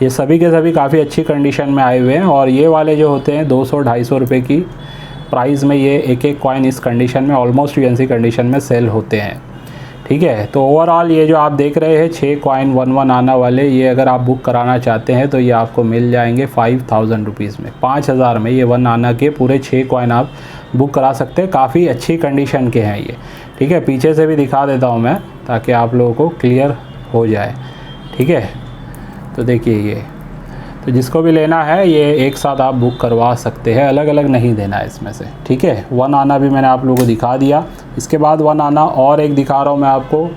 [SPEAKER 1] ये सभी के सभी काफ़ी अच्छी कंडीशन में आए हुए हैं। और ये वाले जो होते हैं 200-250 रुपये की प्राइस में ये एक एक कॉइन इस कंडीशन में ऑलमोस्ट यूएनसी कंडीशन में सेल होते हैं, ठीक है। तो ओवरऑल ये जो आप देख रहे हैं 6 कॉइन 1 आना वाले, ये अगर आप बुक कराना चाहते हैं तो ये आपको मिल जाएंगे 5000 रुपीज़ में, 5000 में ये 1 आना के पूरे 6 कॉइन आप बुक करा सकते हैं। काफ़ी अच्छी कंडीशन के हैं ये, ठीक है। पीछे से भी दिखा देता हूँ मैं ताकि आप लोगों को क्लियर हो जाए, ठीक है। तो देखिए ये, तो जिसको भी लेना है ये एक साथ आप बुक करवा सकते हैं, अलग अलग नहीं देना है इसमें से, ठीक है। 1 आना भी मैंने आप लोगों को दिखा दिया। इसके बाद 1 आना और एक दिखा रहा हूँ मैं आपको,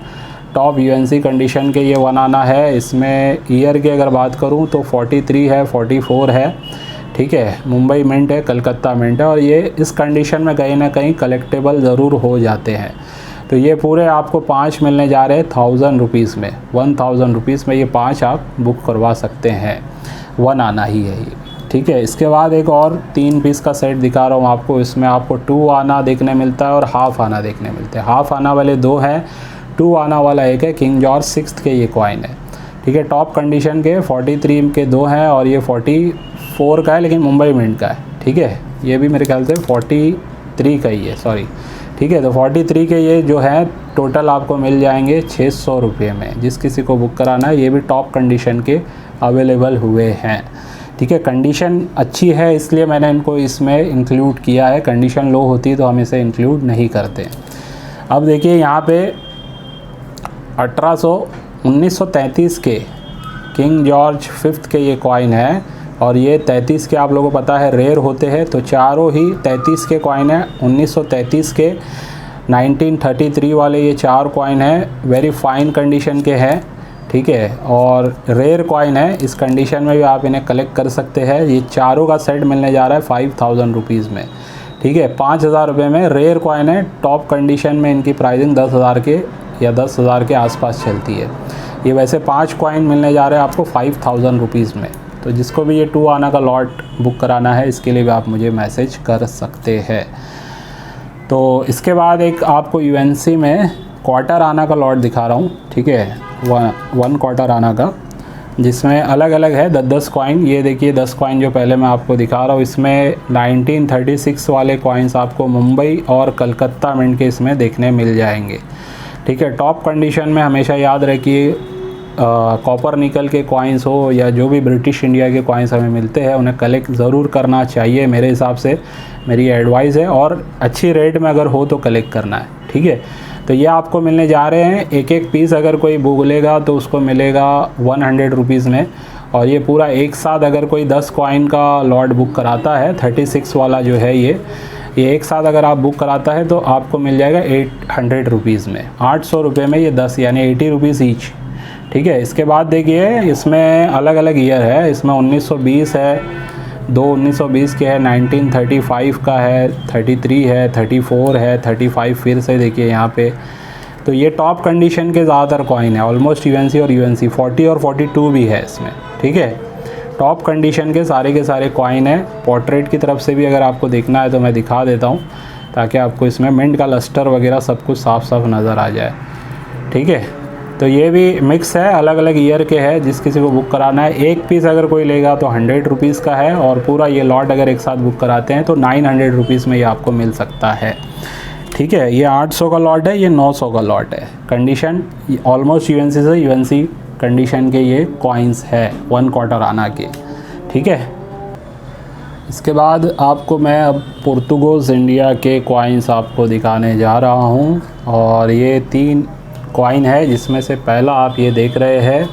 [SPEAKER 1] टॉप यूएनसी कंडीशन के ये 1 आना है। इसमें ईयर की अगर बात करूँ तो 43 है, 44 है, ठीक है। मुंबई मिंट है, कलकत्ता मिंट है, और ये इस कंडीशन में कहीं ना कहीं कलेक्टेबल ज़रूर हो जाते हैं। तो ये पूरे आपको 5 मिलने जा रहे हैं 1000 रुपीज़ में, 1000 रुपीज़ में ये 5 आप बुक करवा सकते हैं। 1 आना ही है ये, ठीक है। इसके बाद एक और 3 पीस का सेट दिखा रहा हूँ आपको। इसमें आपको 2 आना देखने मिलता है और हाफ़ आना देखने मिलते हैं। हाफ़ आना वाले 2 हैं, 2 आना वाला एक है। किंग जॉर्ज 6 के ये कॉइन है, ठीक है। टॉप कंडीशन के 43 के 2 हैं और ये 44 का है लेकिन मुंबई मिंट का है, ठीक है। ये भी मेरे ख्याल से 43 का ही है, सॉरी, ठीक है। तो 43 के ये जो है टोटल आपको मिल जाएंगे 600 रुपये में। जिस किसी को बुक कराना है, ये भी टॉप कंडीशन के अवेलेबल हुए हैं, ठीक है। कंडीशन अच्छी है इसलिए मैंने इनको इसमें इंक्लूड किया है। कंडीशन लो होती तो हम इसे इंक्लूड नहीं करते। अब देखिए यहाँ पे 1933 के किंग जॉर्ज 5 के ये कॉइन है और ये 33 के आप लोगों को पता है रेयर होते हैं, तो चारों ही 33 के कॉइन है। 1933 के, 1933 वाले ये 4 कॉइन है, वेरी फाइन कंडीशन के हैं, ठीक है, और रेयर कॉइन है। इस कंडीशन में भी आप इन्हें कलेक्ट कर सकते हैं। ये चारों का सेट मिलने जा रहा है 5000 रुपीज़ में, ठीक है। 5000 रुपये में रेयर कॉइन है। टॉप कंडीशन में इनकी प्राइसिंग 10,000 के या 10,000 के आसपास चलती है। ये वैसे 5 कॉइन मिलने जा रहे हैं आपको 5000 रुपीज़ में। तो जिसको भी ये 2 आना का लॉट बुक कराना है, इसके लिए भी आप मुझे मैसेज कर सकते हैं। तो इसके बाद एक आपको यूएनसी में क्वार्टर आना का लॉट दिखा रहा हूँ, ठीक है, 1 क्वार्टर आना का, जिसमें अलग अलग है 10-10 कॉइन। ये देखिए 10 कॉइन जो पहले मैं आपको दिखा रहा हूँ, इसमें 1936 वाले कॉइन्स आपको मुंबई और कलकत्ता मिंट के इसमें देखने मिल जाएंगे, ठीक है। टॉप कंडीशन में हमेशा याद रखिए कॉपर निकल के कॉइन्स हो या जो भी ब्रिटिश इंडिया के कॉइन्स हमें मिलते हैं उन्हें कलेक्ट ज़रूर करना चाहिए, मेरे हिसाब से मेरी एडवाइस है। और अच्छी रेट में अगर हो तो कलेक्ट करना है, ठीक है। तो ये आपको मिलने जा रहे हैं, एक एक पीस अगर कोई बुक लेगा तो उसको मिलेगा 100 रुपीज़ में। और ये पूरा एक साथ अगर कोई 10 कॉइन का लॉट बुक कराता है, 36 वाला जो है ये एक साथ अगर आप बुक कराता है तो आपको मिल जाएगा 800 रुपीज़ में, 800 रुपये में ये 10 यानी 80 रुपीज़ ईच, ठीक है। इसके बाद देखिए इसमें अलग अलग ईयर है। इसमें 1920 है, 1920 के है, 1935 का है, 33 है, 34 है, 35 फिर से देखिए यहाँ पे। तो ये टॉप कंडीशन के ज़्यादातर कॉइन है, ऑलमोस्ट यूएनसी और यूएनसी 40 और 42 भी है इसमें, ठीक है। टॉप कंडीशन के सारे कॉइन है। पोर्ट्रेट की तरफ से भी अगर आपको देखना है तो मैं दिखा देता हूँ ताकि आपको इसमें मिंट का लस्टर वगैरह सब कुछ साफ साफ नज़र आ जाए, ठीक है। तो ये भी मिक्स है, अलग अलग ईयर के है। जिस किसी को बुक कराना है, एक पीस अगर कोई लेगा तो 100 रुपीज़ का है और पूरा ये लॉट अगर एक साथ बुक कराते हैं तो 900 रुपीज़ में ये आपको मिल सकता है, ठीक है। ये 800 का लॉट है, ये 900 का लॉट है। कंडीशन ऑलमोस्ट यूएनसी से यूएनसी कंडीशन के ये कॉइन्स है 1 क्वार्टर आना के, ठीक है। इसके बाद आपको मैं अब पुर्तगाल इंडिया के कॉइन्स आपको दिखाने जा रहा हूँ और ये 3 कॉइन है, जिसमें से पहला आप ये देख रहे हैं,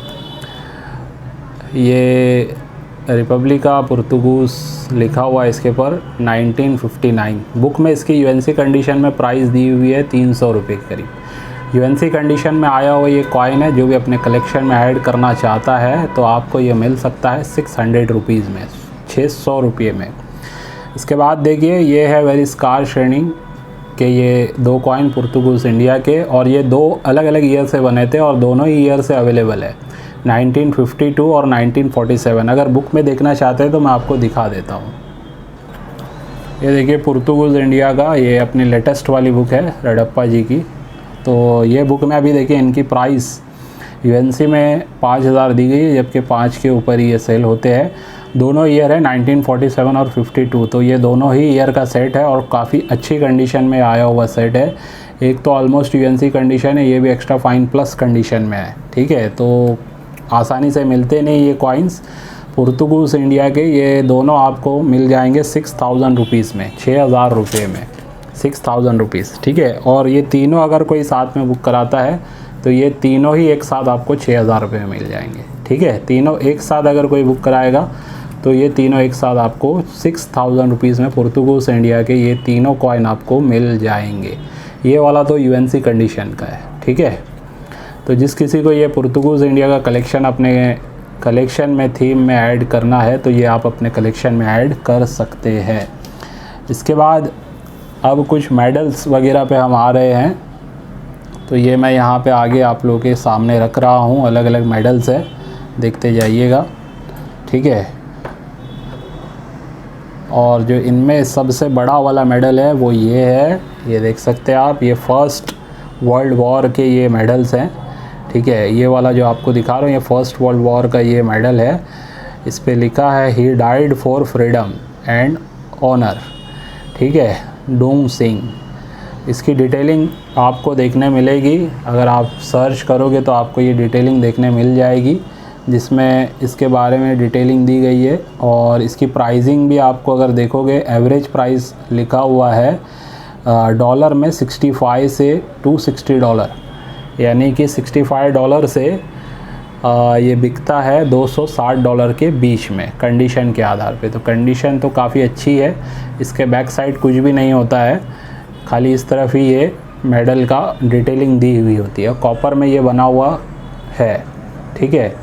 [SPEAKER 1] ये रिपब्लिका पुर्तगूस लिखा हुआ है इसके पर 1959। बुक में इसकी यूएनसी कंडीशन में प्राइस दी हुई है 300 रुपये के करीब। यूएनसी कंडीशन में आया हुआ ये कॉइन है। जो भी अपने कलेक्शन में ऐड करना चाहता है तो आपको ये मिल सकता है 600 रुपीज़ में, 600 रुपये में। इसके बाद देखिए ये है वेरी स्कार श्रेणी कि ये 2 कॉइन पुर्तगाल इंडिया के, और ये 2 अलग अलग ईयर से बने थे और दोनों ही ईयर से अवेलेबल है, 1952 और 1947। अगर बुक में देखना चाहते हैं तो मैं आपको दिखा देता हूँ। ये देखिए पुर्तगाल इंडिया का, ये अपनी लेटेस्ट वाली बुक है रेडप्पा जी की। तो ये बुक में अभी देखिए इनकी प्राइस यूएनसी में 5000 दी गई है, जबकि 5 के ऊपर ही ये सेल होते हैं। दोनों ईयर है 1947 और 52, तो ये दोनों ही ईयर का सेट है और काफ़ी अच्छी कंडीशन में आया हुआ सेट है। एक तो ऑलमोस्ट यूएनसी कंडीशन है, ये भी एक्स्ट्रा फाइन प्लस कंडीशन में है, ठीक है। तो आसानी से मिलते नहीं ये कॉइन्स पुर्तगाल इंडिया के। ये दोनों आपको मिल जाएंगे 6000 रुपीज़ में, 6000 रुपये में, 6000 रुपीज़, ठीक है। और ये तीनों अगर कोई साथ में बुक कराता है तो ये तीनों ही एक साथ आपको 6000 रुपये में मिल जाएंगे, ठीक है। तीनों एक साथ अगर कोई बुक कराएगा तो ये तीनों एक साथ आपको 6000 रुपीज़ में पुर्तगाल इंडिया के ये तीनों कॉइन आपको मिल जाएंगे। ये वाला तो यूएनसी कंडीशन का है, ठीक है। तो जिस किसी को ये पुर्तगाल इंडिया का कलेक्शन अपने कलेक्शन में थीम में ऐड करना है तो ये आप अपने कलेक्शन में ऐड कर सकते हैं। इसके बाद अब कुछ मेडल्स वगैरह पे हम आ रहे हैं। तो ये मैं यहाँ पे आगे आप लोगों के सामने रख रहा हूँ, अलग अलग मेडल्स है, देखते जाइएगा, ठीक है। और जो इनमें सबसे बड़ा वाला मेडल है वो ये है, ये देख सकते हैं आप, ये फर्स्ट वर्ल्ड वॉर के ये मेडल्स हैं, ठीक है। ये वाला जो आपको दिखा रहा हूँ ये फर्स्ट वर्ल्ड वॉर का ये मेडल है। इस पे लिखा है he died for freedom and honour, ठीक है, डूम सिंह। इसकी डिटेलिंग आपको देखने मिलेगी, अगर आप सर्च करोगे तो आपको ये डिटेलिंग देखने मिल जाएगी, जिसमें इसके बारे में डिटेलिंग दी गई है। और इसकी प्राइसिंग भी आपको अगर देखोगे, एवरेज प्राइस लिखा हुआ है डॉलर में 65 से $260, यानी कि $65 से ये बिकता है $260 के बीच में कंडीशन के आधार पे। तो कंडीशन तो काफ़ी अच्छी है। इसके बैक साइड कुछ भी नहीं होता है, खाली इस तरफ ही ये मेडल का डिटेलिंग दी हुई होती है। कॉपर में ये बना हुआ है, ठीक है।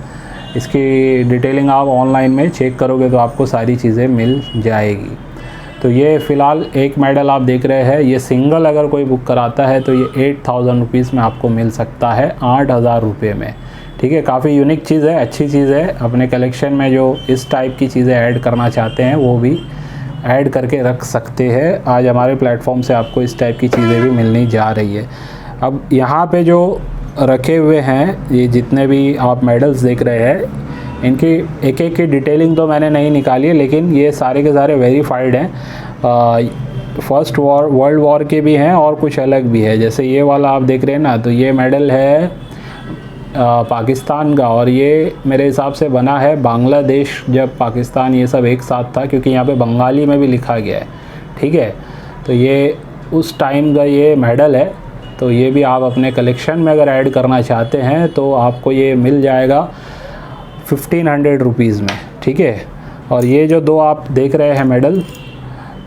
[SPEAKER 1] इसकी डिटेलिंग आप ऑनलाइन में चेक करोगे तो आपको सारी चीज़ें मिल जाएगी। तो ये फ़िलहाल एक मेडल आप देख रहे हैं, ये सिंगल अगर कोई बुक कराता है तो ये 8000 रुपीज़ में आपको मिल सकता है, 8000 रुपये में, ठीक है। काफ़ी यूनिक चीज़ है, अच्छी चीज़ है। अपने कलेक्शन में जो इस टाइप की चीज़ें ऐड करना चाहते हैं वो भी ऐड करके रख सकते हैं। आज हमारे प्लेटफॉर्म से आपको इस टाइप की चीज़ें भी मिलने जा रही है। अब यहाँ पे जो रखे हुए हैं ये जितने भी आप मेडल्स देख रहे हैं, इनकी एक एक की डिटेलिंग तो मैंने नहीं निकाली है, लेकिन ये सारे के सारे वेरीफाइड हैं। फर्स्ट वर्ल्ड वॉर के भी हैं और कुछ अलग भी है। जैसे ये वाला आप देख रहे हैं ना, तो ये मेडल है पाकिस्तान का, और ये मेरे हिसाब से बना है बांग्लादेश, जब पाकिस्तान ये सब एक साथ था, क्योंकि यहाँ पे बंगाली में भी लिखा गया है, ठीक है। तो ये उस टाइम का ये मेडल है। तो ये भी आप अपने कलेक्शन में अगर ऐड करना चाहते हैं तो आपको ये मिल जाएगा 1500 रुपीज़ में, ठीक है। और ये जो दो आप देख रहे हैं मेडल,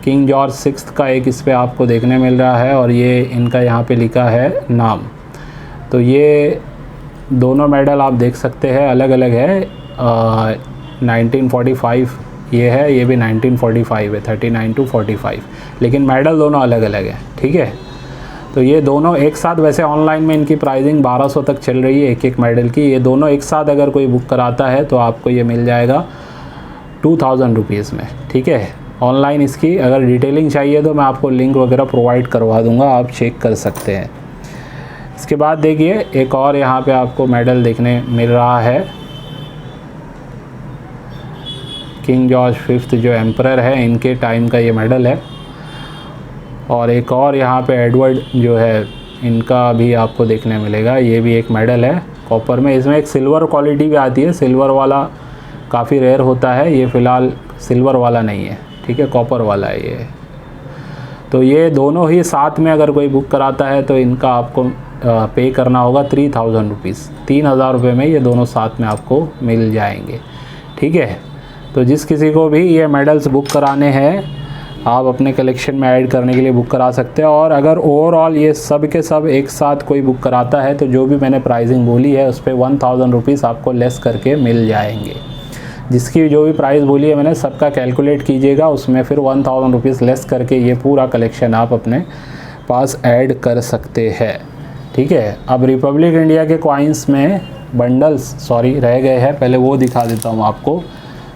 [SPEAKER 1] किंग जॉर्ज 6 का एक इस पे आपको देखने मिल रहा है, और ये इनका यहाँ पे लिखा है नाम। तो ये दोनों मेडल आप देख सकते हैं, अलग अलग है। 1945 ये है, ये भी 1945 है, 39 to 45, लेकिन मेडल दोनों अलग अलग है, ठीक है। तो ये दोनों एक साथ, वैसे ऑनलाइन में इनकी प्राइसिंग 1200 तक चल रही है एक एक मेडल की। ये दोनों एक साथ अगर कोई बुक कराता है तो आपको ये मिल जाएगा 2000 रुपीज़ में, ठीक है। ऑनलाइन इसकी अगर डिटेलिंग चाहिए तो मैं आपको लिंक वगैरह प्रोवाइड करवा दूंगा, आप चेक कर सकते हैं। इसके बाद देखिए एक और यहाँ पे आपको मेडल देखने मिल रहा है, किंग जॉर्ज 5 जो एम्परर है इनके टाइम का ये मेडल है। और एक और यहाँ पे एडवर्ड जो है इनका भी आपको देखने मिलेगा, ये भी एक मेडल है कॉपर में। इसमें एक सिल्वर क्वालिटी भी आती है, सिल्वर वाला काफ़ी रेयर होता है, ये फ़िलहाल सिल्वर वाला नहीं है, ठीक है, कॉपर वाला है ये। तो ये दोनों ही साथ में अगर कोई बुक कराता है तो इनका आपको पे करना होगा 3000 रुपीज़, 3000 रुपये में ये दोनों साथ में आपको मिल जाएंगे, ठीक है। तो जिस किसी को भी ये मेडल्स बुक कराने हैं आप अपने कलेक्शन में ऐड करने के लिए बुक करा सकते हैं। और अगर ओवरऑल ये सब के सब एक साथ कोई बुक कराता है तो जो भी मैंने प्राइसिंग बोली है उस पर 1000 रुपीज़ आपको लेस करके मिल जाएंगे। जिसकी जो भी प्राइस बोली है मैंने सबका कैलकुलेट कीजिएगा, उसमें फिर 1000 रुपीज़ लेस करके ये पूरा कलेक्शन आप अपने पास ऐड कर सकते हैं, ठीक है। अब रिपब्लिक इंडिया के कॉइन्स में बंडल्स रह गए हैं, पहले वो दिखा देता हूँ आपको।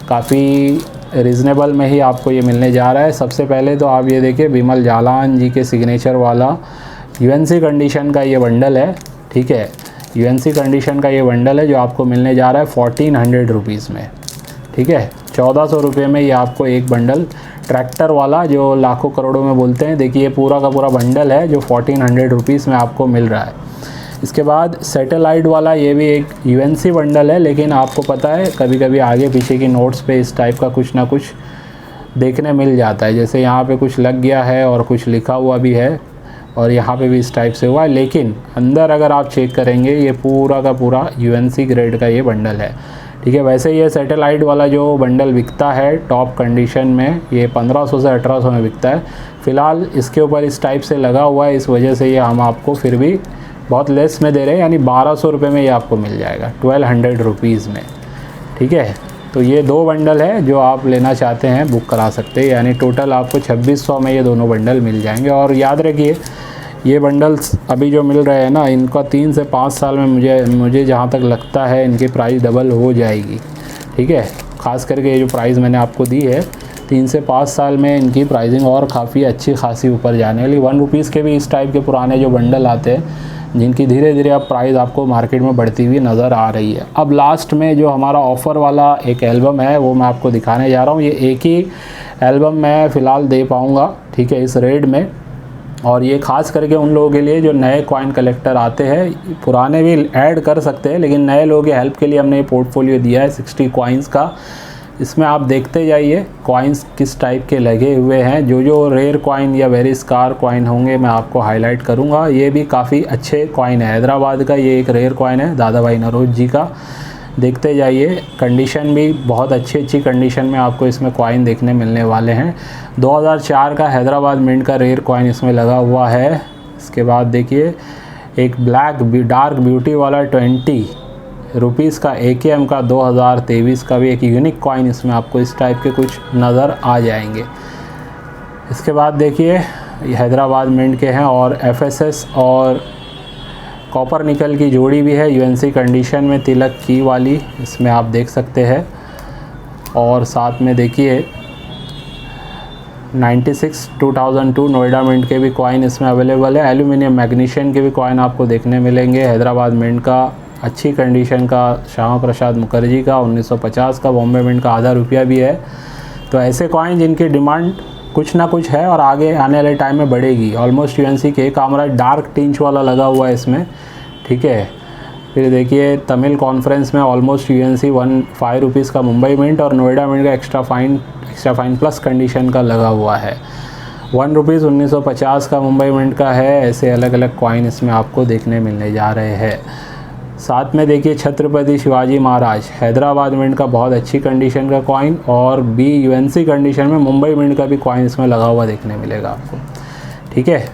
[SPEAKER 1] काफ़ी रीज़नेबल में ही आपको ये मिलने जा रहा है। सबसे पहले तो आप ये देखिए बिमल जालान जी के सिग्नेचर वाला यूएनसी कंडीशन का ये बंडल है, ठीक है। यूएनसी कंडीशन का ये बंडल है जो आपको मिलने जा रहा है 1400 रुपीज़ में, ठीक है। 1400 रुपये में ये आपको एक बंडल ट्रैक्टर वाला जो लाखों करोड़ों में बोलते हैं, देखिए पूरा का पूरा बंडल है जो 1400 रुपीज़ में आपको मिल रहा है। इसके बाद सैटेलाइट वाला ये भी एक यूएनसी बंडल है, लेकिन आपको पता है कभी कभी आगे पीछे की नोट्स पे इस टाइप का कुछ ना कुछ देखने मिल जाता है। जैसे यहाँ पे कुछ लग गया है और कुछ लिखा हुआ भी है, और यहाँ पे भी इस टाइप से हुआ है, लेकिन अंदर अगर आप चेक करेंगे ये पूरा का पूरा यूएनसी ग्रेड का ये बंडल है। ठीक है, वैसे ये सैटेलाइट वाला जो बंडल बिकता है टॉप कंडीशन में ये 1500 से 1800 में बिकता है। फ़िलहाल इसके ऊपर इस टाइप से लगा हुआ है, इस वजह से ये हम आपको फिर भी बहुत लेस में दे रहे हैं, यानी 1200 रुपये में ये आपको मिल जाएगा 1200 रुपीज़ में। ठीक है, तो ये 2 बंडल है जो आप लेना चाहते हैं बुक करा सकते हैं, यानी टोटल आपको 2600 में ये दोनों बंडल मिल जाएंगे। और याद रखिए ये बंडल्स अभी जो मिल रहे हैं ना, इनका 3 से 5 साल में मुझे जहाँ तक लगता है इनकी प्राइस डबल हो जाएगी। ठीक है, ख़ास करके ये जो प्राइस मैंने आपको दी है 3 से 5 साल में इनकी प्राइसिंग और काफ़ी अच्छी खासी ऊपर जाने वाली। 1 रुपीज़ के भी इस टाइप के पुराने जो बंडल आते हैं जिनकी धीरे धीरे अब प्राइस आपको मार्केट में बढ़ती हुई नज़र आ रही है। अब लास्ट में जो हमारा ऑफ़र वाला एक एल्बम है वो मैं आपको दिखाने जा रहा हूँ। ये एक ही एल्बम मैं फ़िलहाल दे पाऊँगा, ठीक है, इस रेट में। और ये ख़ास करके उन लोगों के लिए जो नए कॉइन कलेक्टर आते हैं, पुराने भी ऐड कर सकते हैं, लेकिन नए लोगों के हेल्प के लिए हमने ये पोर्टफोलियो दिया है 60 कॉइन्स का। इसमें आप देखते जाइए कॉइन्स किस टाइप के लगे हुए हैं। जो रेयर कॉइन या वेरी स्कार कॉइन होंगे मैं आपको हाईलाइट करूंगा। ये भी काफ़ी अच्छे कॉइन है, हैदराबाद का ये एक रेयर कॉइन है दादा भाई नरोज जी का। देखते जाइए, कंडीशन भी बहुत अच्छी कंडीशन में आपको इसमें कॉइन देखने मिलने वाले हैं। 2004 का हैदराबाद मिंट का रेयर कॉइन इसमें लगा हुआ है। इसके बाद देखिए एक ब्लैक डार्क ब्यूटी वाला 20 रुपीज़ का AKM का 2023 का भी एक यूनिक कॉइन इसमें आपको इस टाइप के कुछ नज़र आ जाएंगे। इसके बाद देखिए ये हैदराबाद मिंट के हैं और FSS और कॉपर निकल की जोड़ी भी है UNC कंडीशन में, तिलक की वाली, इसमें आप देख सकते हैं। और साथ में देखिए 96 2002 नोएडा मिंट के भी कॉइन इसमें अवेलेबल है। एल्यूमिनियम मैग्नीशियम के भी कॉइन आपको देखने मिलेंगे। हैदराबाद मिंट का अच्छी कंडीशन का श्यामा प्रसाद मुखर्जी का 1950 का, बॉम्बे मिंट का आधा रुपया भी है। तो ऐसे कॉइन जिनकी डिमांड कुछ ना कुछ है और आगे आने वाले टाइम में बढ़ेगी। ऑलमोस्ट UNC के कामरा डार्क टिंच वाला लगा हुआ है इसमें। ठीक है, फिर देखिए तमिल कॉन्फ्रेंस में ऑलमोस्ट UNC 5 रुपीज़ का मुंबई मिंट और नोएडा मिंट का एक्स्ट्रा फाइन प्लस कंडीशन का लगा हुआ है। 1 रुपीज़ 1950 का मुंबई मिंट का है। ऐसे अलग अलग कॉइन इसमें आपको देखने मिलने जा रहे हैं। साथ में देखिए छत्रपति शिवाजी महाराज हैदराबाद मिंट का बहुत अच्छी कंडीशन का कॉइन और UNC कंडीशन में मुंबई मिंट का भी कॉइन इसमें लगा हुआ देखने मिलेगा आपको। ठीक है,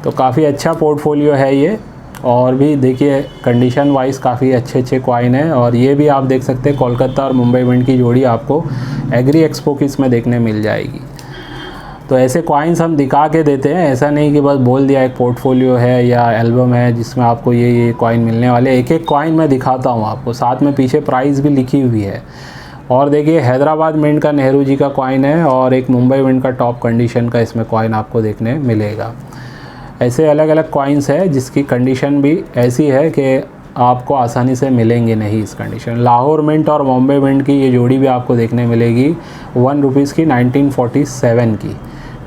[SPEAKER 1] तो काफ़ी अच्छा पोर्टफोलियो है ये। और भी देखिए कंडीशन वाइज काफ़ी अच्छे कॉइन है। और ये भी आप देख सकते हैं कोलकाता और मुंबई मिंट की जोड़ी आपको एग्री एक्सपो की इसमें देखने मिल जाएगी। तो ऐसे कॉइन्स हम दिखा के देते हैं, ऐसा नहीं कि बस बोल दिया एक पोर्टफोलियो है या एल्बम है जिसमें आपको ये कॉइन मिलने वाले। एक एक कॉइन मैं दिखाता हूँ आपको, साथ में पीछे प्राइस भी लिखी हुई है। और देखिए हैदराबाद मिंट का नेहरू जी का कॉइन है और एक मुंबई मिंट का टॉप कंडीशन का इसमें कॉइन आपको देखने मिलेगा। ऐसे अलग अलग कॉइन्स है जिसकी कंडीशन भी ऐसी है कि आपको आसानी से मिलेंगे नहीं इस कंडीशन। लाहौर मिंट और बॉम्बे मिंट की ये जोड़ी भी आपको देखने मिलेगी 1 रुपीज़ की 1947 की।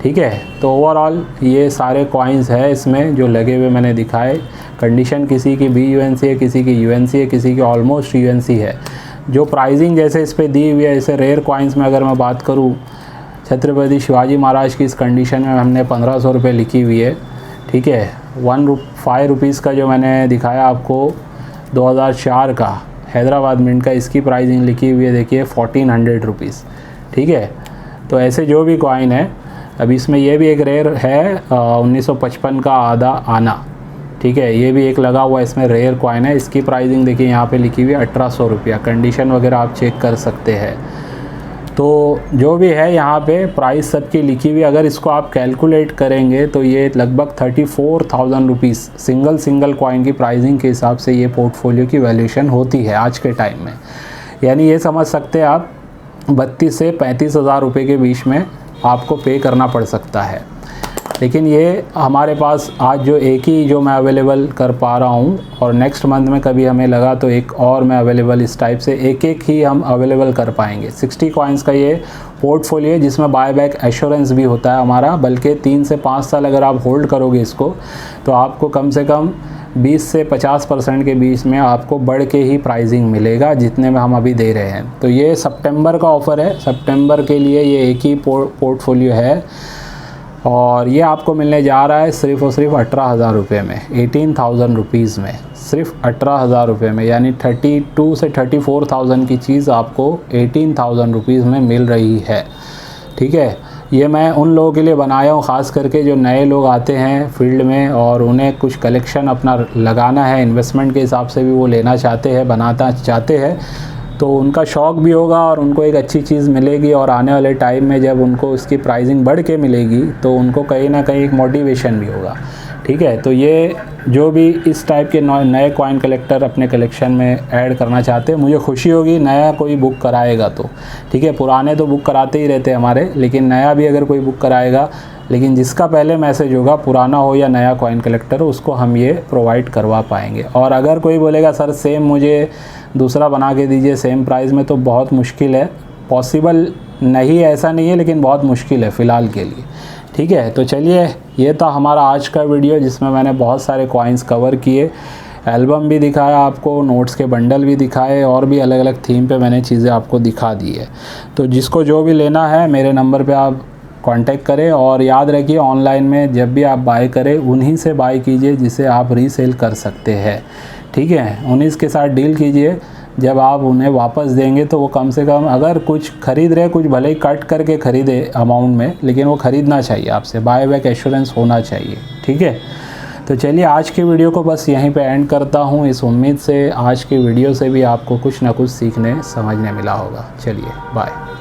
[SPEAKER 1] ठीक है, तो ओवरऑल ये सारे कॉइन्स है इसमें जो लगे हुए मैंने दिखाए। कंडीशन किसी की BUNC है, किसी की UNC है, किसी की ऑलमोस्ट UNC है। जो प्राइसिंग जैसे इस पर दी हुई है, जैसे रेयर कॉइन्स में अगर मैं बात करूँ, छत्रपति शिवाजी महाराज की इस कंडीशन में हमने 1500 रुपये लिखी हुई है। ठीक है, 5 रुपीज़ का जो मैंने दिखाया आपको 2004 का हैदराबाद मिंट का, इसकी प्राइसिंग लिखी हुई है देखिए 1400 रुपीज़। ठीक है, तो ऐसे जो भी कॉइन है, अभी इसमें ये भी एक रेयर है 1955 का आधा आना। ठीक है, ये भी एक लगा हुआ इसमें रेयर कॉइन है। इसकी प्राइसिंग देखिए यहाँ पे लिखी हुई है 1800 रुपया। कंडीशन वगैरह आप चेक कर सकते हैं। तो जो भी है यहाँ पे प्राइस सबकी लिखी हुई, अगर इसको आप कैलकुलेट करेंगे तो ये लगभग 34,000 रुपीज़ सिंगल कॉइन की प्राइसिंग के हिसाब से ये पोर्टफोलियो की वैल्यूएशन होती है आज के टाइम में। यानी ये समझ सकते हैं आप 32 से 35 हज़ार रुपये के बीच में आपको पे करना पड़ सकता है। लेकिन ये हमारे पास आज जो एक ही जो मैं अवेलेबल कर पा रहा हूँ, और नेक्स्ट मंथ में कभी हमें लगा तो एक और मैं अवेलेबल इस टाइप से एक एक ही हम अवेलेबल कर पाएंगे। 60 कॉइन्स का ये पोर्टफोलियो है जिसमें बायबैक एश्योरेंस भी होता है हमारा, बल्कि 3 से 5 साल अगर आप होल्ड करोगे इसको तो आपको कम से कम 20 से 50% के बीच में आपको बढ़ के ही प्राइसिंग मिलेगा जितने में हम अभी दे रहे हैं। तो ये सितंबर का ऑफ़र है, सितंबर के लिए ये एक ही पोर्टफोलियो है और ये आपको मिलने जा रहा है सिर्फ़ और सिर्फ 18,000 रुपये में, 18,000 रुपीज़ में, सिर्फ 18,000 रुपये में, यानी 32 से 34,000 की चीज़ आपको 18,000 रुपीज़ में मिल रही है। ठीक है, ये मैं उन लोगों के लिए बनाया हूँ, ख़ास करके जो नए लोग आते हैं फील्ड में और उन्हें कुछ कलेक्शन अपना लगाना है, इन्वेस्टमेंट के हिसाब से भी वो लेना चाहते हैं, बनाना चाहते हैं, तो उनका शौक़ भी होगा और उनको एक अच्छी चीज़ मिलेगी और आने वाले टाइम में जब उनको उसकी प्राइसिंग बढ़ के मिलेगी तो उनको कहीं ना कहीं एक मोटिवेशन भी होगा। ठीक है, तो ये जो भी इस टाइप के नए कॉइन कलेक्टर अपने कलेक्शन में ऐड करना चाहते हैं, मुझे खुशी होगी नया कोई बुक कराएगा तो। ठीक है, पुराने तो बुक कराते ही रहते हैं हमारे, लेकिन नया भी अगर कोई बुक कराएगा, लेकिन जिसका पहले मैसेज होगा पुराना हो या नया कॉइन कलेक्टर हो, उसको हम ये प्रोवाइड करवा पाएंगे। और अगर कोई बोलेगा सर सेम मुझे दूसरा बना के दीजिए सेम प्राइस में, तो बहुत मुश्किल है, पॉसिबल नहीं, ऐसा नहीं है, लेकिन बहुत मुश्किल है फ़िलहाल के लिए। ठीक है, तो चलिए ये था हमारा आज का वीडियो जिसमें मैंने बहुत सारे कॉइन्स कवर किए, एल्बम भी दिखाया आपको, नोट्स के बंडल भी दिखाए और भी अलग अलग थीम पे मैंने चीज़ें आपको दिखा दी है। तो जिसको जो भी लेना है मेरे नंबर पे आप कांटेक्ट करें और याद रखिए ऑनलाइन में जब भी आप बाय करें उन्हीं से बाय कीजिए जिसे आप रीसेल कर सकते हैं। ठीक है, उन्हीं के साथ डील कीजिए, जब आप उन्हें वापस देंगे तो वो कम से कम अगर कुछ खरीद रहे, कुछ भले ही कट करके खरीदे अमाउंट में, लेकिन वो ख़रीदना चाहिए आपसे, बाय बैक एश्योरेंस होना चाहिए। ठीक है, तो चलिए आज की वीडियो को बस यहीं पे एंड करता हूँ, इस उम्मीद से आज की वीडियो से भी आपको कुछ ना कुछ सीखने समझने मिला होगा। चलिए बाय।